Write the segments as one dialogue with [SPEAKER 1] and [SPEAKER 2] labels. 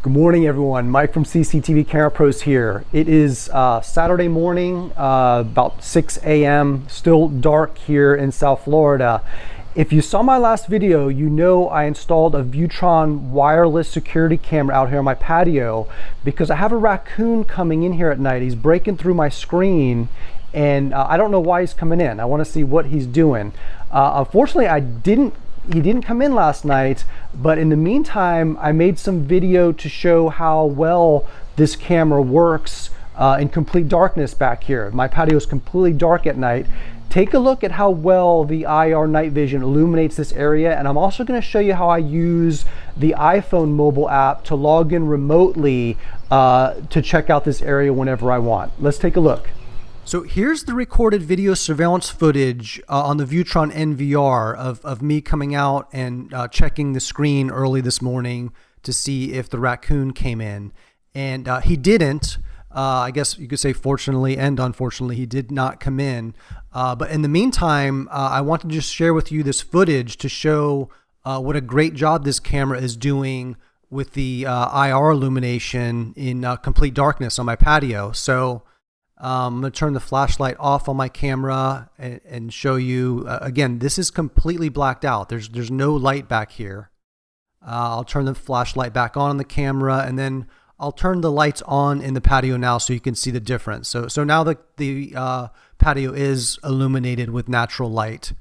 [SPEAKER 1] Good morning, everyone. Mike from CCTV Camera Pros here. It is Saturday morning, about 6 a.m. Still dark here in South Florida. If you saw my last video, you know I installed a Viewtron wireless security camera out here on my patio because I have a raccoon coming in here at night. He's breaking through my screen and I don't know why he's coming in. I want to see what he's doing. Unfortunately, he didn't come in last night, but in the meantime, I made some video to show how well this camera works in complete darkness back here. My patio is completely dark at night. Take a look at how well the IR night vision illuminates this area, and I'm also going to show you how I use the iPhone mobile app to log in remotely to check out this area whenever I want. Let's take a look. So here's the recorded video surveillance footage on the Viewtron NVR of me coming out and checking the screen early this morning to see if the raccoon came in. And he didn't. I guess you could say fortunately and unfortunately he did not come in. But in the meantime, I want to just share with you this footage to show what a great job this camera is doing with the IR illumination in complete darkness on my patio. So I'm going to turn the flashlight off on my camera and show you, again, this is completely blacked out. There's no light back here. I'll turn the flashlight back on the camera, and then I'll turn the lights on in the patio now so you can see the difference. So now the patio is illuminated with natural light.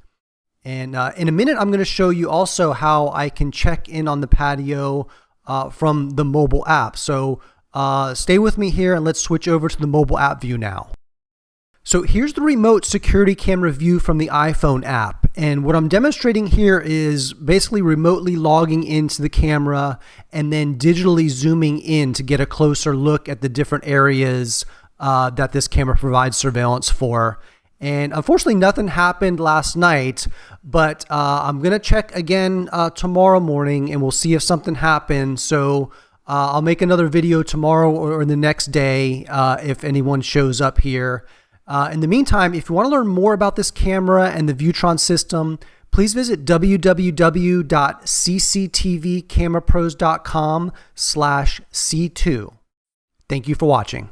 [SPEAKER 1] And in a minute, I'm going to show you also how I can check in on the patio from the mobile app. So stay with me here and let's switch over to the mobile app view now. So here's the remote security camera view from the iPhone app. And what I'm demonstrating here is basically remotely logging into the camera and then digitally zooming in to get a closer look at the different areas that this camera provides surveillance for. And unfortunately, nothing happened last night, but I'm going to check again tomorrow morning and we'll see if something happened. So I'll make another video tomorrow or the next day if anyone shows up here. In the meantime, if you want to learn more about this camera and the Viewtron system, please visit www.cctvcamerapros.com/C2. Thank you for watching.